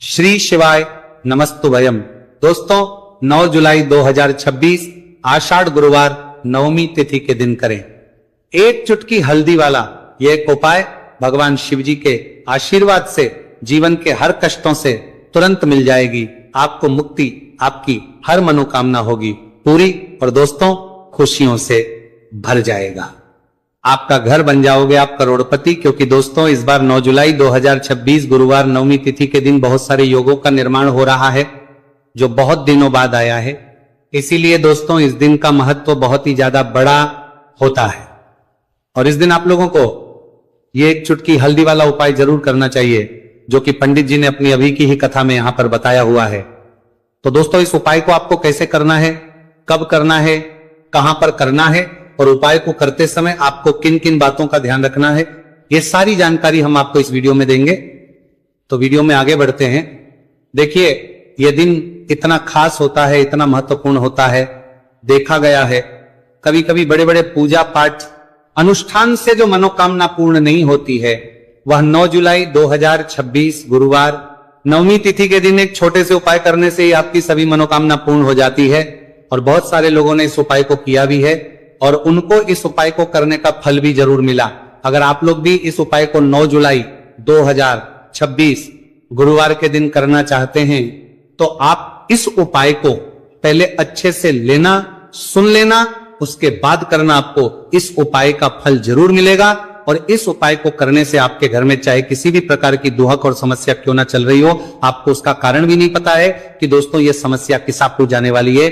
श्री शिवाय नमस्तुभयम। दोस्तों 9 जुलाई 2026 आषाढ़ गुरुवार नवमी तिथि के दिन करें एक चुटकी हल्दी वाला यह एक उपाय। भगवान शिव जी के आशीर्वाद से जीवन के हर कष्टों से तुरंत मिल जाएगी, आपको मुक्ति, आपकी हर मनोकामना होगी पूरी और दोस्तों खुशियों से भर जाएगा। आपका घर बन जाओगे आप करोड़पति, क्योंकि दोस्तों इस बार 9 जुलाई 2026 गुरुवार नवमी तिथि के दिन बहुत सारे योगों का निर्माण हो रहा है जो बहुत दिनों बाद आया है। इसीलिए दोस्तों इस दिन का महत्व बहुत ही ज्यादा बड़ा होता है और इस दिन आप लोगों को ये एक चुटकी हल्दी वाला उपाय जरूर करना चाहिए जो कि पंडित जी ने अपनी अभी की ही कथा में यहां पर बताया हुआ है। तो दोस्तों इस उपाय को आपको कैसे करना है, कब करना है, कहां पर करना है और उपाय को करते समय आपको किन किन बातों का ध्यान रखना है, ये सारी जानकारी हम आपको इस वीडियो में देंगे। तो वीडियो में आगे बढ़ते हैं। देखिए यह दिन इतना खास होता है, इतना महत्वपूर्ण होता है, देखा गया है कभी कभी बड़े बड़े पूजा पाठ अनुष्ठान से जो मनोकामना पूर्ण नहीं होती है वह 9 जुलाई 2026 गुरुवार नवमी तिथि के दिन एक छोटे से उपाय करने से ही आपकी सभी मनोकामना पूर्ण हो जाती है। और बहुत सारे लोगों ने इस उपाय को किया भी है और उनको इस उपाय को करने का फल भी जरूर मिला। अगर आप लोग भी इस उपाय को 9 जुलाई 2026 गुरुवार के दिन करना चाहते हैं तो आप इस उपाय को पहले अच्छे से लेना, सुन लेना, उसके बाद करना। आपको इस उपाय का फल जरूर मिलेगा और इस उपाय को करने से आपके घर में चाहे किसी भी प्रकार की दुहक और समस्या क्यों ना चल रही हो, आपको उसका कारण भी नहीं पता है कि दोस्तों ये समस्या किस आपको जाने वाली है,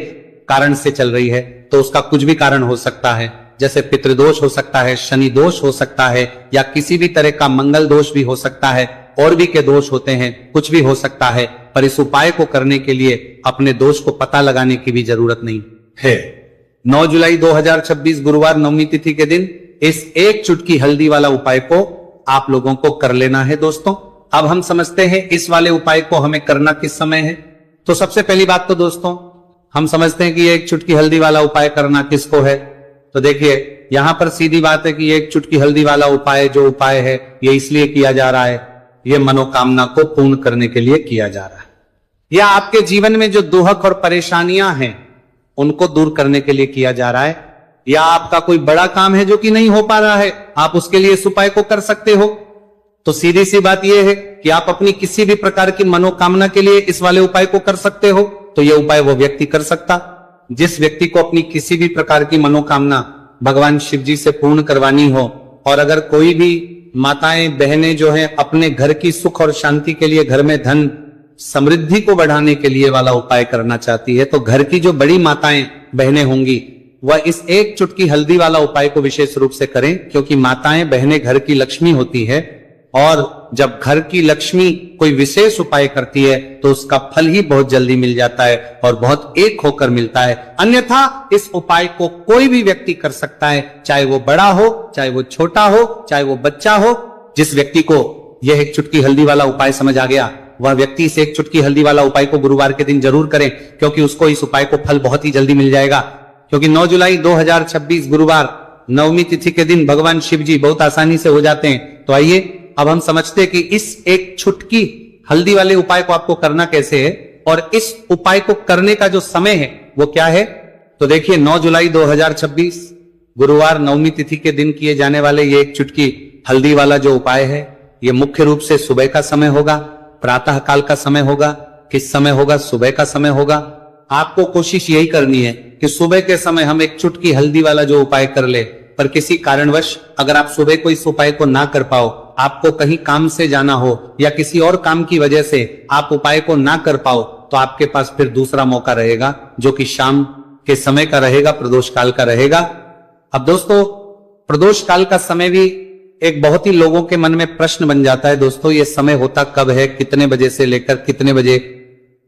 कारण से चल रही है, तो उसका कुछ भी कारण हो सकता है। जैसे पितृदोष हो सकता है, शनि दोष हो सकता है या किसी भी तरह का मंगल दोष भी हो सकता है, और भी के दोष होते हैं, कुछ भी हो सकता है। पर इस उपाय को करने के लिए अपने दोष को पता लगाने की भी जरूरत नहीं है। 9 जुलाई 2026 गुरुवार नवमी तिथि के दिन इस एक चुटकी हल्दी वाला उपाय को आप लोगों को कर लेना है। दोस्तों अब हम समझते हैं इस वाले उपाय को हमें करना किस समय है। तो सबसे पहली बात तो दोस्तों हम समझते हैं कि एक चुटकी हल्दी वाला उपाय करना किसको है। तो देखिए यहां पर सीधी बात है कि एक चुटकी हल्दी वाला उपाय जो उपाय है ये इसलिए किया जा रहा है, ये मनोकामना को पूर्ण करने के लिए किया जा रहा है, या आपके जीवन में जो दुहक और परेशानियां हैं उनको दूर करने के लिए किया जा रहा है, या आपका कोई बड़ा काम है जो कि नहीं हो पा रहा है, आप उसके लिए इस उपाय को कर सकते हो। तो सीधी सी बात यह है कि आप अपनी किसी भी प्रकार की मनोकामना के लिए इस वाले उपाय को कर सकते हो। तो यह उपाय वो व्यक्ति कर सकता जिस व्यक्ति को अपनी किसी भी प्रकार की मनोकामना भगवान शिव जी से पूर्ण करवानी हो। और अगर कोई भी माताएं बहनें जो हैं अपने घर की सुख और शांति के लिए, घर में धन समृद्धि को बढ़ाने के लिए वाला उपाय करना चाहती है, तो घर की जो बड़ी माताएं बहनें होंगी वह इस एक चुटकी हल्दी वाला उपाय को विशेष रूप से करें, क्योंकि माताएं बहनें घर की लक्ष्मी होती है और जब घर की लक्ष्मी कोई विशेष उपाय करती है तो उसका फल ही बहुत जल्दी मिल जाता है और बहुत एक होकर मिलता है। अन्यथा इस उपाय को कोई भी व्यक्ति कर सकता है, चाहे वो बड़ा हो, चाहे वो छोटा हो, चाहे वो बच्चा हो। जिस व्यक्ति को यह एक चुटकी हल्दी वाला उपाय समझ आ गया वह व्यक्ति इस एक चुटकी हल्दी वाला उपाय को गुरुवार के दिन जरूर करें, क्योंकि उसको इस उपाय को फल बहुत ही जल्दी मिल जाएगा। क्योंकि 9 जुलाई 2026 गुरुवार नवमी तिथि के दिन भगवान शिव जी बहुत आसानी से हो जाते हैं। तो आइए अब हम समझते हैं कि इस एक चुटकी हल्दी वाले उपाय को आपको करना कैसे है और इस उपाय को करने का जो समय है वो क्या है। तो देखिए 9 जुलाई 2026 गुरुवार नवमी तिथि के दिन किए जाने वाले ये एक चुटकी हल्दी वाला जो उपाय है ये मुख्य रूप से सुबह का समय होगा, प्रातः काल का समय होगा। किस समय होगा? सुबह का समय होगा। आपको कोशिश यही करनी है कि सुबह के समय हम एक चुटकी हल्दी वाला जो उपाय कर ले। पर किसी कारणवश अगर आप सुबह को इस उपाय को ना कर पाओ, आपको कहीं काम से जाना हो या किसी और काम की वजह से आप उपाय को ना कर पाओ, तो आपके पास फिर दूसरा मौका रहेगा जो कि शाम के समय का रहेगा, प्रदोष काल का रहेगा। अब दोस्तों प्रदोष काल का समय भी एक बहुत ही लोगों के मन में प्रश्न बन जाता है। दोस्तों ये समय होता कब है, कितने बजे से लेकर कितने बजे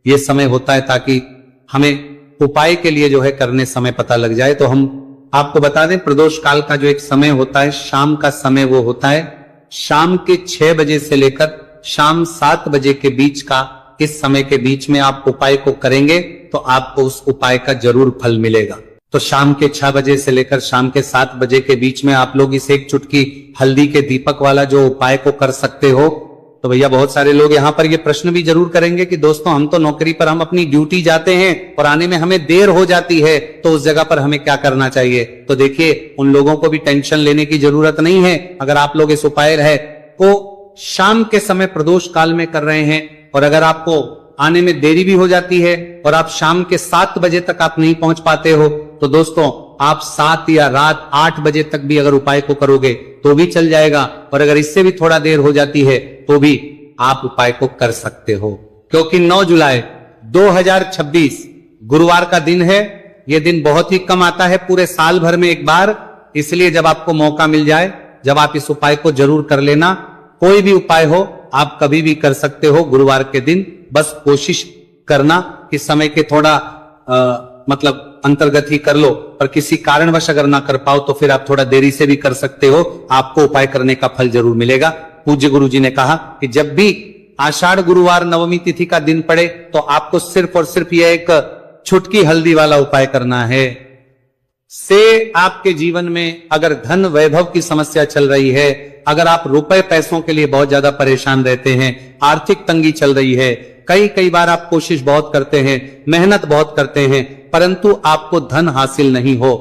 ये समय होता है, ताकि हमें उपाय के लिए जो है करने समय पता लग जाए। तो हम आपको बता दें प्रदोष काल का जो एक समय होता है, शाम का समय, वो होता है शाम के 6 बजे से लेकर शाम 7 बजे के बीच का। इस समय के बीच में आप उपाय को करेंगे तो आपको उस उपाय का जरूर फल मिलेगा। तो शाम के 6 बजे से लेकर शाम के 7 बजे के बीच में आप लोग इस एक चुटकी हल्दी के दीपक वाला जो उपाय को कर सकते हो। तो भैया बहुत सारे लोग यहाँ पर ये प्रश्न भी जरूर करेंगे कि दोस्तों हम तो नौकरी पर हम अपनी ड्यूटी जाते हैं और आने में हमें देर हो जाती है, तो उस जगह पर हमें क्या करना चाहिए। तो देखिए, उन लोगों को भी टेंशन लेने की जरूरत नहीं है। अगर आप लोग इस उपाय है को शाम के समय प्रदोष काल में कर रहे हैं और अगर आपको आने में देरी भी हो जाती है और आप शाम के 7 बजे तक आप नहीं पहुंच पाते हो, तो दोस्तों आप 7 या रात 8 बजे तक भी अगर उपाय को करोगे तो भी चल जाएगा। और अगर इससे भी थोड़ा देर हो जाती है तो भी आप उपाय को कर सकते हो, क्योंकि 9 जुलाई 2026 गुरुवार का दिन है। यह दिन बहुत ही कम आता है पूरे साल भर में एक बार, इसलिए जब आपको मौका मिल जाए, जब आप इस उपाय को जरूर कर लेना। कोई भी उपाय हो आप कभी भी कर सकते हो गुरुवार के दिन, बस कोशिश करना कि समय के थोड़ा मतलब अंतर्गत ही कर लो, पर किसी कारणवश अगर ना कर पाओ तो फिर आप थोड़ा देरी से भी कर सकते हो, आपको उपाय करने का फल जरूर मिलेगा। पूज्य गुरु जी ने कहा कि जब भी आषाढ़ गुरुवार नवमी तिथि का दिन पड़े तो आपको सिर्फ और सिर्फ यह एक छुटकी हल्दी वाला उपाय करना है। से आपके जीवन में अगर धन वैभव की समस्या चल रही है, अगर आप रुपए पैसों के लिए बहुत ज्यादा परेशान रहते हैं, आर्थिक तंगी चल रही है, कई बार आप कोशिश बहुत करते हैं, मेहनत बहुत करते हैं, परंतु आपको धन हासिल नहीं हो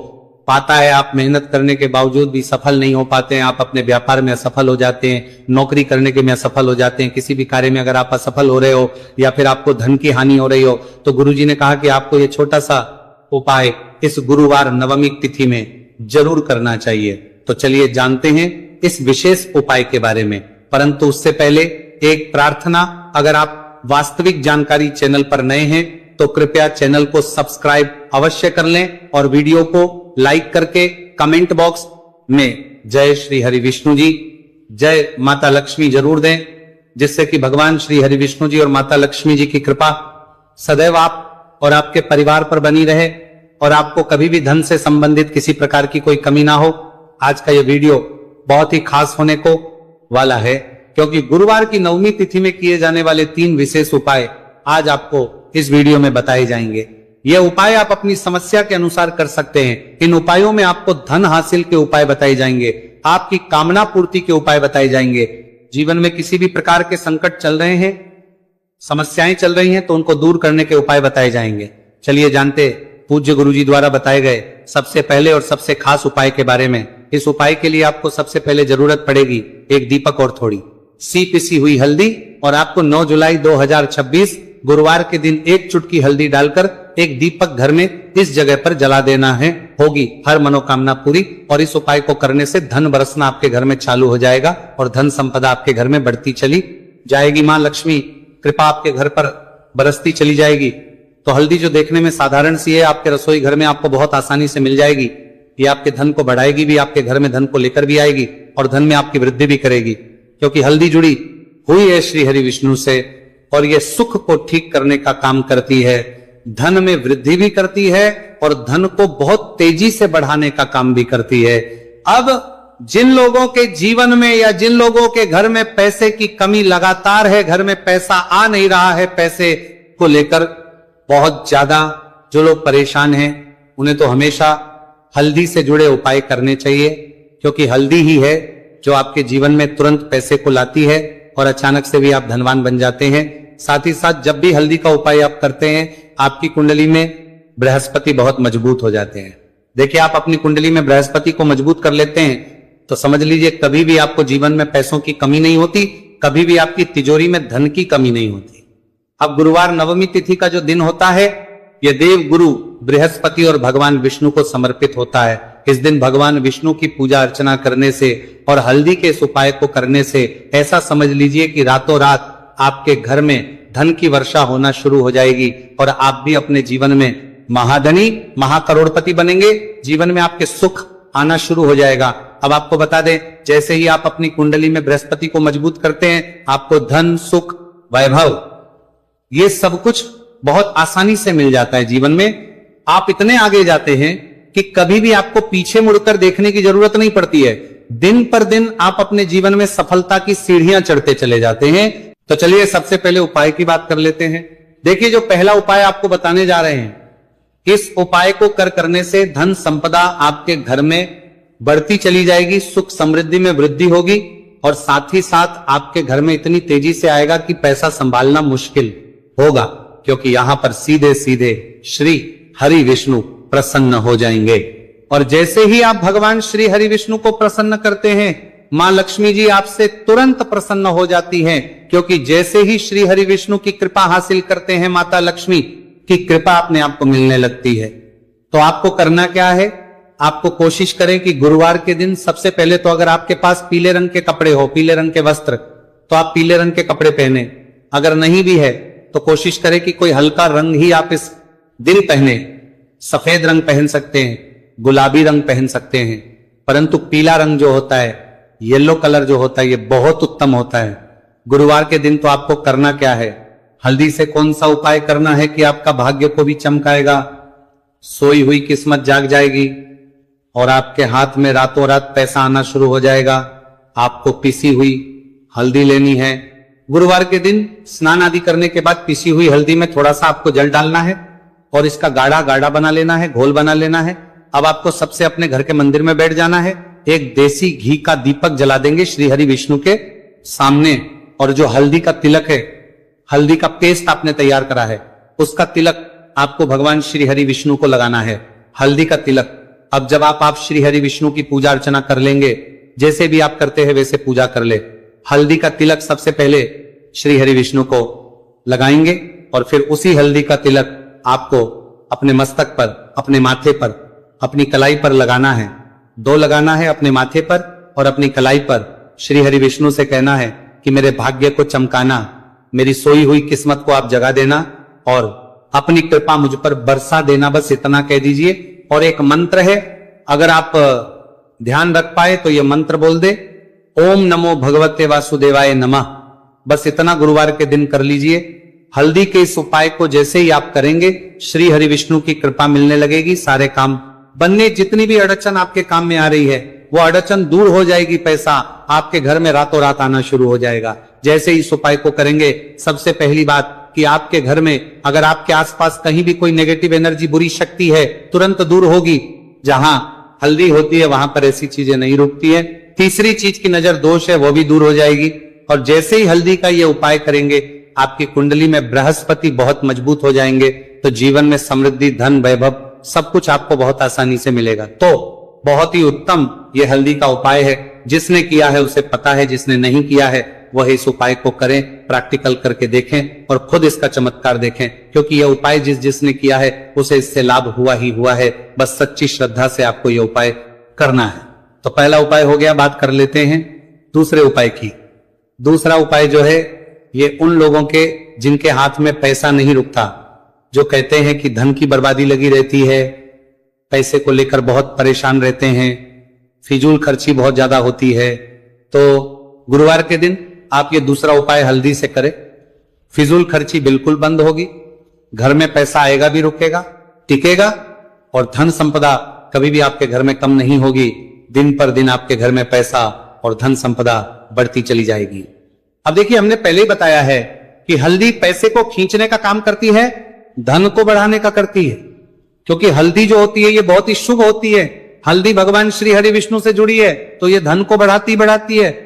पाता है, आप मेहनत करने के बावजूद भी सफल नहीं हो पाते हैं, आप अपने व्यापार में असफल हो जाते हैं, नौकरी करने के में असफल हो जाते हैं, किसी भी कार्य में अगर आप असफल हो रहे हो या फिर आपको धन की हानि हो रही हो, तो गुरुजी ने कहा कि आपको ये छोटा सा उपाय इस गुरुवार नवमी तिथि में जरूर करना चाहिए। तो चलिए जानते हैं इस विशेष उपाय के बारे में, परंतु उससे पहले एक प्रार्थना, अगर आप वास्तविक जानकारी चैनल पर नए हैं तो कृपया चैनल को सब्सक्राइब अवश्य कर लें और वीडियो को लाइक करके कमेंट बॉक्स में जय श्री हरि विष्णु जी, जय माता लक्ष्मी जरूर दें, जिससे कि भगवान श्री हरि विष्णु जी और माता लक्ष्मी जी की कृपा सदैव आप और आपके परिवार पर बनी रहे और आपको कभी भी धन से संबंधित किसी प्रकार की कोई कमी ना हो। आज का यह वीडियो बहुत ही खास होने को वाला है, क्योंकि गुरुवार की नवमी तिथि में किए जाने वाले 3 विशेष उपाय आज आपको इस वीडियो में बताए जाएंगे। यह उपाय आप अपनी समस्या के अनुसार कर सकते हैं। इन उपायों में आपको धन हासिल के उपाय बताए जाएंगे, आपकी कामना पूर्ति के उपाय बताए जाएंगे। जीवन में किसी भी प्रकार के संकट चल रहे हैं, समस्याएं चल रही हैं, तो उनको दूर करने के उपाय बताए जाएंगे। चलिए जानते पूज्य गुरु जी द्वारा बताए गए सबसे पहले और सबसे खास उपाय के बारे में। इस उपाय के लिए आपको सबसे पहले जरूरत पड़ेगी एक दीपक और थोड़ी सी पिसी हुई हल्दी, और आपको 9 जुलाई 2026 गुरुवार के दिन एक चुटकी हल्दी डालकर एक दीपक घर में इस जगह पर जला देना है। होगी हर मनोकामना पूरी, और इस उपाय को करने से धन बरसना आपके घर में चालू हो जाएगा और धन संपदा आपके घर में बढ़ती चली जाएगी। मां लक्ष्मी कृपा आपके घर पर बरसती चली जाएगी। तो हल्दी जो देखने में साधारण सी है, आपके रसोई घर में आपको बहुत आसानी से मिल जाएगी। ये आपके धन को बढ़ाएगी भी, आपके घर में धन को लेकर भी आएगी और धन में आपकी वृद्धि भी करेगी, क्योंकि हल्दी जुड़ी हुई है श्री हरि विष्णु से और ये सुख को ठीक करने का काम करती है, धन में वृद्धि भी करती है और धन को बहुत तेजी से बढ़ाने का काम भी करती है। अब जिन लोगों के जीवन में या जिन लोगों के घर में पैसे की कमी लगातार है, घर में पैसा आ नहीं रहा है, पैसे को लेकर बहुत ज्यादा जो लोग परेशान हैं, उन्हें तो हमेशा हल्दी से जुड़े उपाय करने चाहिए, क्योंकि हल्दी ही है जो आपके जीवन में तुरंत पैसे को लाती है और अचानक से भी आप धनवान बन जाते हैं। साथ ही साथ जब भी हल्दी का उपाय आप करते हैं, आपकी कुंडली में बृहस्पति बहुत मजबूत हो जाते हैं। देखिए, आप अपनी कुंडली में बृहस्पति को मजबूत कर लेते हैं तो समझ लीजिए कभी भी आपको जीवन में पैसों की कमी नहीं होती, कभी भी आपकी तिजोरी में धन की कमी नहीं होती। अब गुरुवार नवमी तिथि का जो दिन होता है, यह देव गुरु बृहस्पति और भगवान विष्णु को समर्पित होता है। इस दिन भगवान विष्णु की पूजा अर्चना करने से और हल्दी के इस उपाय को करने से ऐसा समझ लीजिए कि रातों रात आपके घर में धन की वर्षा होना शुरू हो जाएगी और आप भी अपने जीवन में महाधनी महाकरोड़पति बनेंगे। जीवन में आपके सुख आना शुरू हो जाएगा। अब आपको बता दें, जैसे ही आप अपनी कुंडली में बृहस्पति को मजबूत करते हैं, आपको धन, सुख, वैभव, ये सब कुछ बहुत आसानी से मिल जाता है। जीवन में आप इतने आगे जाते हैं कि कभी भी आपको पीछे मुड़कर देखने की जरूरत नहीं पड़ती है। दिन पर दिन आप अपने जीवन में सफलता की सीढ़ियां चढ़ते चले जाते हैं। तो चलिए सबसे पहले उपाय की बात कर लेते हैं। देखिए, जो पहला उपाय आपको बताने जा रहे हैं, इस उपाय को करने से धन संपदा आपके घर में बढ़ती चली जाएगी, सुख समृद्धि में वृद्धि होगी और साथ ही साथ आपके घर में इतनी तेजी से आएगा कि पैसा संभालना मुश्किल होगा, क्योंकि यहां पर सीधे सीधे श्री हरि विष्णु प्रसन्न हो जाएंगे। और जैसे ही आप भगवान श्री हरि विष्णु को प्रसन्न करते हैं, मां लक्ष्मी जी आपसे तुरंत प्रसन्न हो जाती हैं, क्योंकि जैसे ही श्री हरि विष्णु की कृपा हासिल करते हैं, माता लक्ष्मी की कृपा अपने आप को मिलने लगती है। तो आपको करना क्या है, आपको कोशिश करें कि गुरुवार के दिन सबसे पहले तो अगर आपके पास पीले रंग के कपड़े हो, पीले रंग के वस्त्र, तो आप पीले रंग के कपड़े पहने। अगर नहीं भी है तो कोशिश करें कि कोई हल्का रंग ही आप इस दिन पहने। सफेद रंग पहन सकते हैं, गुलाबी रंग पहन सकते हैं, परंतु पीला रंग जो होता है, येलो कलर जो होता है, ये बहुत उत्तम होता है। गुरुवार के दिन तो आपको करना क्या है, हल्दी से कौन सा उपाय करना है कि आपका भाग्य को भी चमकाएगा, सोई हुई किस्मत जाग जाएगी और आपके हाथ में रातों रात पैसा आना शुरू हो जाएगा। आपको पिसी हुई हल्दी लेनी है। गुरुवार के दिन स्नान आदि करने के बाद पिसी हुई हल्दी में थोड़ा सा आपको जल डालना है और इसका गाढ़ा गाढ़ा बना लेना है, घोल बना लेना है। अब आपको सबसे अपने घर के मंदिर में बैठ जाना है, एक देसी घी का दीपक जला देंगे श्री हरि विष्णु के सामने, और जो हल्दी का तिलक है, हल्दी का पेस्ट आपने तैयार करा है, उसका तिलक आपको भगवान श्री हरि विष्णु को लगाना है, हल्दी का तिलक। अब जब आप श्री हरि विष्णु की पूजा अर्चना कर लेंगे, जैसे भी आप करते हैं वैसे पूजा कर ले। हल्दी का तिलक सबसे पहले श्री हरि विष्णु को लगाएंगे और फिर उसी हल्दी का तिलक आपको अपने मस्तक पर, अपने माथे पर, अपनी कलाई पर लगाना है। 2 लगाना है, अपने माथे पर और अपनी कलाई पर। श्री हरि विष्णु से कहना है कि मेरे भाग्य को चमकाना, मेरी सोई हुई किस्मत को आप जगा देना और अपनी कृपा मुझ पर बरसा देना, बस इतना कह दीजिए। और एक मंत्र है, अगर आप ध्यान रख पाए तो यह मंत्र बोल दे, ओम नमो भगवते वासुदेवाय नमः। बस इतना गुरुवार के दिन कर लीजिए। हल्दी के इस उपाय को जैसे ही आप करेंगे, श्री हरि विष्णु की कृपा मिलने लगेगी, सारे काम बनने, जितनी भी अड़चन आपके काम में आ रही है वो अड़चन दूर हो जाएगी, पैसा आपके घर में रातों रात आना शुरू हो जाएगा। जैसे इस उपाय को करेंगे, सबसे पहली बात कि आपके घर में अगर आपके आसपास कहीं भी कोई नेगेटिव एनर्जी, बुरी शक्ति है, तुरंत दूर होगी। जहां हल्दी होती है वहां पर ऐसी चीजें नहीं रुकती है। तीसरी चीज की नजर दोष है, वो भी दूर हो जाएगी। और जैसे ही हल्दी का ये उपाय करेंगे, आपकी कुंडली में बृहस्पति बहुत मजबूत हो जाएंगे, तो जीवन में समृद्धि, धन, वैभव सब कुछ आपको बहुत आसानी से मिलेगा। तो बहुत ही उत्तम ये हल्दी का उपाय है। जिसने किया है उसे पता है, जिसने नहीं किया है वह इस उपाय को करें, प्रैक्टिकल करके देखें और खुद इसका चमत्कार देखें, क्योंकि यह उपाय जिसने किया है उसे इससे लाभ हुआ ही हुआ है। बस सच्ची श्रद्धा से आपको यह उपाय करना है। तो पहला उपाय हो गया, बात कर लेते हैं दूसरे उपाय की। दूसरा उपाय जो है, ये उन लोगों के जिनके हाथ में पैसा नहीं रुकता, जो कहते हैं कि धन की बर्बादी लगी रहती है, पैसे को लेकर बहुत परेशान रहते हैं, फिजूल खर्ची बहुत ज्यादा होती है। तो गुरुवार के दिन आप ये दूसरा उपाय हल्दी से करें, फिजूल खर्ची बिल्कुल बंद होगी, घर में पैसा आएगा भी, रुकेगा, टिकेगा, और धन संपदा कभी भी आपके घर में कम नहीं होगी। दिन पर दिन आपके घर में पैसा और धन संपदा बढ़ती चली जाएगी। अब देखिए, हमने पहले ही बताया है कि हल्दी पैसे को खींचने का काम करती है, धन को बढ़ाने का करती है, क्योंकि हल्दी जो होती है ये बहुत ही शुभ होती है। हल्दी भगवान श्री हरि विष्णु से जुड़ी है, तो ये धन को बढ़ाती है।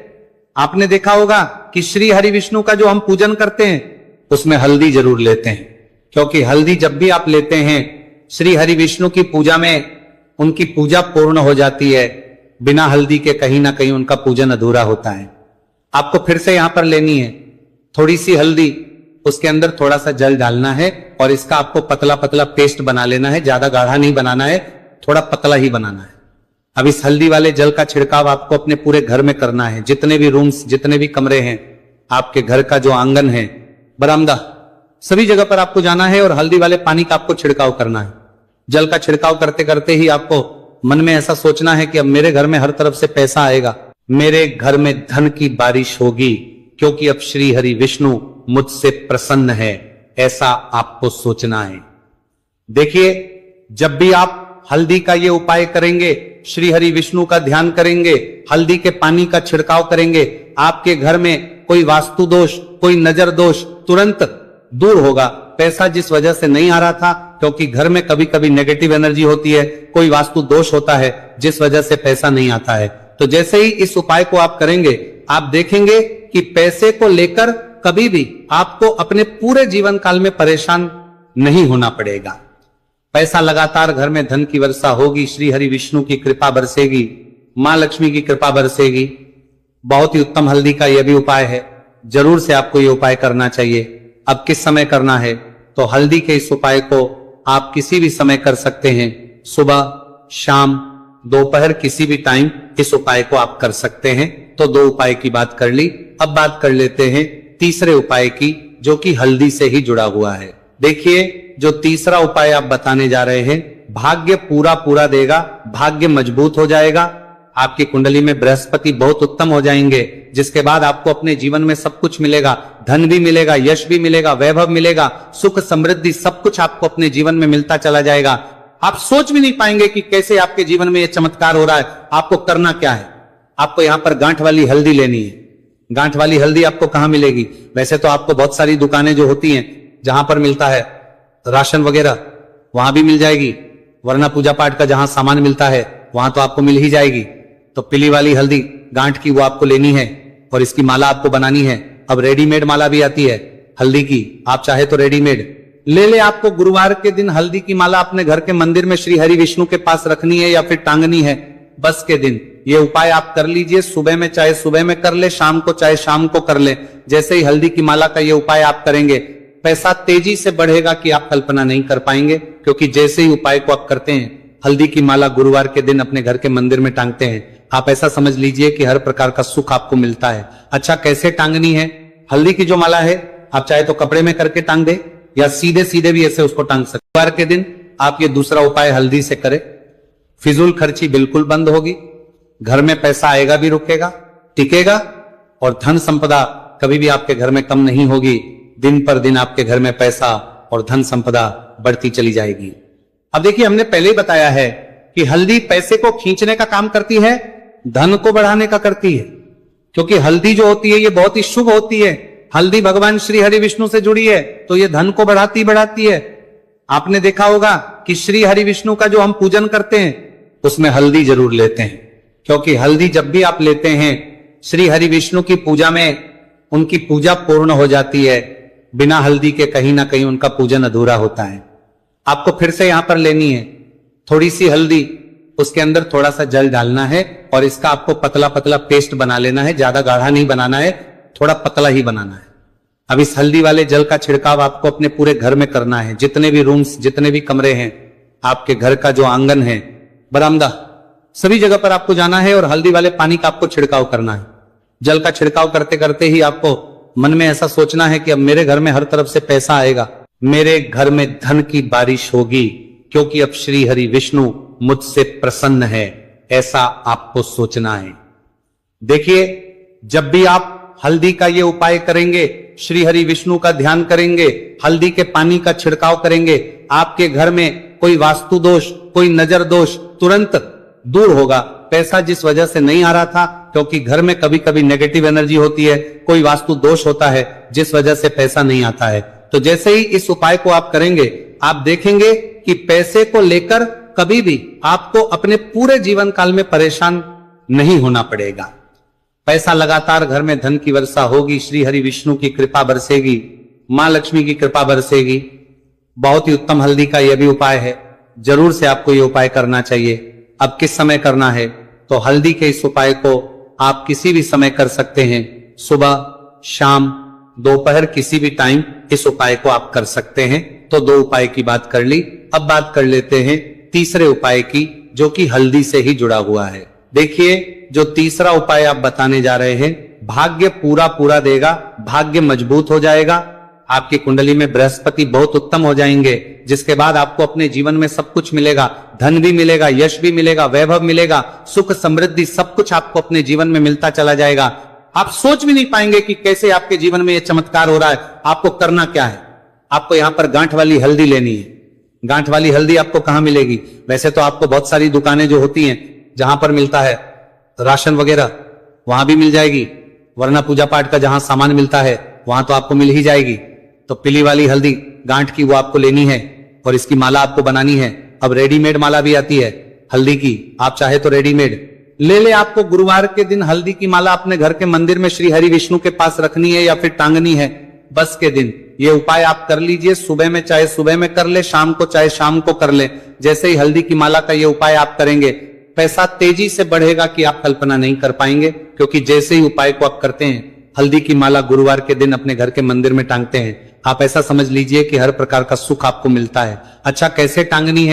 आपने देखा होगा कि श्री हरि विष्णु का जो हम पूजन करते हैं उसमें हल्दी जरूर लेते हैं, क्योंकि हल्दी जब भी आप लेते हैं श्री हरि विष्णु की पूजा में, उनकी पूजा पूर्ण हो जाती है। बिना हल्दी के कहीं ना कहीं उनका पूजन अधूरा होता है। आपको फिर से यहां पर लेनी है थोड़ी सी हल्दी, उसके अंदर थोड़ा सा जल डालना है और इसका आपको पतला पतला पेस्ट बना लेना है। ज्यादा गाढ़ा नहीं बनाना है, थोड़ा पतला ही बनाना है। अब इस हल्दी वाले जल का छिड़काव आपको अपने पूरे घर में करना है। जितने भी रूम्स, जितने भी कमरे हैं, आपके घर का जो आंगन है, बरामदा, सभी जगह पर आपको जाना है और हल्दी वाले पानी का आपको छिड़काव करना है। जल का छिड़काव करते करते ही आपको मन में ऐसा सोचना है कि अब मेरे घर में हर तरफ से पैसा आएगा, मेरे घर में धन की बारिश होगी, क्योंकि अब श्री हरि विष्णु मुझसे प्रसन्न है। ऐसा आपको सोचना है। देखिए, जब भी आप हल्दी का ये उपाय करेंगे, श्री हरि विष्णु का ध्यान करेंगे, हल्दी के पानी का छिड़काव करेंगे, आपके घर में कोई वास्तु दोष, कोई नजर दोष तुरंत दूर होगा। पैसा जिस वजह से नहीं आ रहा था, क्योंकि घर में कभी कभी नेगेटिव एनर्जी होती है, कोई वास्तु दोष होता है जिस वजह से पैसा नहीं आता है। तो जैसे ही इस उपाय को आप करेंगे, आप देखेंगे कि पैसे को लेकर कभी भी आपको अपने पूरे जीवन काल में परेशान नहीं होना पड़ेगा। पैसा लगातार घर में धन की वर्षा होगी, श्री हरि विष्णु की कृपा बरसेगी, मां लक्ष्मी की कृपा बरसेगी। बहुत ही उत्तम हल्दी का यह भी उपाय है, जरूर से आपको ये उपाय करना चाहिए। अब किस समय करना है, तो हल्दी के इस उपाय को आप किसी भी समय कर सकते हैं, सुबह, शाम, दोपहर, किसी भी टाइम इस उपाय को आप कर सकते हैं। तो दो उपाय की बात कर ली, अब बात कर लेते हैं तीसरे उपाय की, जो कि हल्दी से ही जुड़ा हुआ है। देखिए, जो तीसरा उपाय आप बताने जा रहे हैं, भाग्य पूरा पूरा देगा, भाग्य मजबूत हो जाएगा, आपकी कुंडली में बृहस्पति बहुत उत्तम हो जाएंगे, जिसके बाद आपको अपने जीवन में सब कुछ मिलेगा, धन भी मिलेगा, यश भी मिलेगा, वैभव मिलेगा, सुख समृद्धि सब कुछ आपको अपने जीवन में मिलता चला जाएगा। आप सोच भी नहीं पाएंगे कि कैसे आपके जीवन में यह चमत्कार हो रहा है। आपको करना क्या है, आपको यहां पर गांठ वाली हल्दी लेनी है। गांठ वाली हल्दी आपको कहां मिलेगी? वैसे तो आपको बहुत सारी दुकानें जो होती हैं जहां पर मिलता है राशन वगैरह, वहां भी मिल जाएगी, वरना पूजा पाठ का जहां सामान मिलता है वहां तो आपको मिल ही जाएगी। तो पीली वाली हल्दी गांठ की वो आपको लेनी है और इसकी माला आपको बनानी है। अब रेडीमेड माला भी आती है हल्दी की, आप चाहे तो रेडीमेड ले ले। आपको गुरुवार के दिन हल्दी की माला अपने घर के मंदिर में श्री हरि विष्णु के पास रखनी है या फिर टांगनी है। बस के दिन ये उपाय आप कर लीजिए, सुबह में चाहे सुबह में कर ले, शाम को चाहे शाम को कर ले। जैसे ही हल्दी की माला का ये उपाय आप करेंगे, पैसा तेजी से बढ़ेगा कि आप कल्पना नहीं कर पाएंगे, क्योंकि जैसे ही उपाय को आप करते हैं, हल्दी की माला गुरुवार के दिन अपने घर के मंदिर में टांगते हैं, आप ऐसा समझ लीजिए कि हर प्रकार का सुख आपको मिलता है। अच्छा, कैसे टांगनी है? हल्दी की जो माला है आप चाहे तो कपड़े में करके टांग दे या सीधे सीधे भी ऐसे उसको टांग सकते। गुरुवार के दिन आप ये दूसरा उपाय हल्दी से करें, फिजूल खर्ची बिल्कुल बंद होगी, घर में पैसा आएगा भी रुकेगा, टिकेगा, और धन संपदा कभी भी आपके घर में कम नहीं होगी। दिन पर दिन आपके घर में पैसा और धन संपदा बढ़ती चली जाएगी। अब देखिए, हमने पहले ही बताया है कि हल्दी पैसे को खींचने का काम करती है, धन को बढ़ाने का करती है, क्योंकि हल्दी जो होती है ये बहुत ही शुभ होती है। हल्दी भगवान श्री हरि विष्णु से जुड़ी है, तो ये धन को बढ़ाती है। आपने देखा होगा कि श्री हरि विष्णु का जो हम पूजन करते हैं उसमें हल्दी जरूर लेते हैं, क्योंकि हल्दी जब भी आप लेते हैं श्री हरि विष्णु की पूजा में उनकी पूजा पूर्ण हो जाती है। बिना हल्दी के कहीं ना कहीं उनका पूजन अधूरा होता है। आपको फिर से यहां पर लेनी है थोड़ी सी हल्दी, उसके अंदर थोड़ा सा जल डालना है और इसका आपको पतला पतला पेस्ट बना लेना है। ज्यादा गाढ़ा नहीं बनाना है, थोड़ा पतला ही बनाना है। अब इस हल्दी वाले जल का छिड़काव आपको अपने पूरे घर में करना है। जितने भी रूम्स, जितने भी कमरे हैं, आपके घर का जो आंगन है, बरामदा, सभी जगह पर आपको जाना है और हल्दी वाले पानी का आपको छिड़काव करना है। जल का छिड़काव करते करते ही आपको मन में ऐसा सोचना है कि अब मेरे घर में हर तरफ से पैसा आएगा, मेरे घर में धन की बारिश होगी, क्योंकि अब श्री हरि विष्णु मुझसे प्रसन्न है। ऐसा आपको सोचना है। देखिए, जब भी आप हल्दी का ये उपाय करेंगे, श्री हरि विष्णु का ध्यान करेंगे, हल्दी के पानी का छिड़काव करेंगे, आपके घर में कोई वास्तु दोष, कोई नजर दोष तुरंत दूर होगा। पैसा जिस वजह से नहीं आ रहा था, क्योंकि घर में कभी कभी नेगेटिव एनर्जी होती है, कोई वास्तु दोष होता है जिस वजह से पैसा नहीं आता है, तो जैसे ही इस उपाय को आप करेंगे, आप देखेंगे कि पैसे को लेकर कभी भी आपको अपने पूरे जीवन काल में परेशान नहीं होना पड़ेगा। पैसा लगातार घर में धन की वर्षा होगी, श्री हरि विष्णु की कृपा बरसेगी, मां लक्ष्मी की कृपा बरसेगी। बहुत ही उत्तम हल्दी का यह भी उपाय है, जरूर से आपको यह उपाय करना चाहिए। अब किस समय करना है, तो हल्दी के इस उपाय को आप किसी भी समय कर सकते हैं, सुबह, शाम, दोपहर, किसी भी टाइम इस उपाय को आप कर सकते हैं। तो दो उपाय की बात कर ली, अब बात कर लेते हैं तीसरे उपाय की, जो कि हल्दी से ही जुड़ा हुआ है। देखिए, जो तीसरा उपाय आप बताने जा रहे हैं, भाग्य पूरा पूरा देगा, भाग्य मजबूत हो जाएगा, आपकी कुंडली में बृहस्पति बहुत उत्तम हो जाएंगे, जिसके बाद आपको अपने जीवन में सब कुछ मिलेगा, धन भी मिलेगा, यश भी मिलेगा, वैभव मिलेगा, सुख समृद्धि सब कुछ आपको अपने जीवन में मिलता चला जाएगा। आप सोच भी नहीं पाएंगे कि कैसे आपके जीवन में यह चमत्कार हो रहा है। आपको करना क्या है, आपको यहां पर गांठ वाली हल्दी लेनी है। गांठ वाली हल्दी आपको कहां मिलेगी? वैसे तो आपको बहुत सारी दुकानें जो होती हैं जहां पर मिलता है राशन वगैरह, वहां भी मिल जाएगी, वरना पूजा पाठ का जहां सामान मिलता है वहां तो आपको मिल ही जाएगी। तो पीली वाली हल्दी गांठ की वो आपको लेनी है और इसकी माला आपको बनानी है। अब रेडीमेड माला भी आती है हल्दी की, आप चाहे तो रेडीमेड ले ले आपको गुरुवार के दिन हल्दी की माला अपने घर के मंदिर में श्री हरि विष्णु के पास रखनी है या फिर टांगनी है बस के दिन। ये उपाय आप कर लीजिए, सुबह में चाहे सुबह में कर ले, शाम को चाहे शाम को कर ले। जैसे ही हल्दी की माला का ये उपाय आप करेंगे, पैसा तेजी से बढ़ेगा कि आप कल्पना नहीं कर पाएंगे, क्योंकि जैसे ही उपाय को आप करते हैं, हल्दी की माला गुरुवार के दिन अपने घर के मंदिर में टांगते हैं, आप ऐसा समझ लीजिए कि हर प्रकार का सुख आपको मिलता है। अच्छा, कैसे टांगनी है?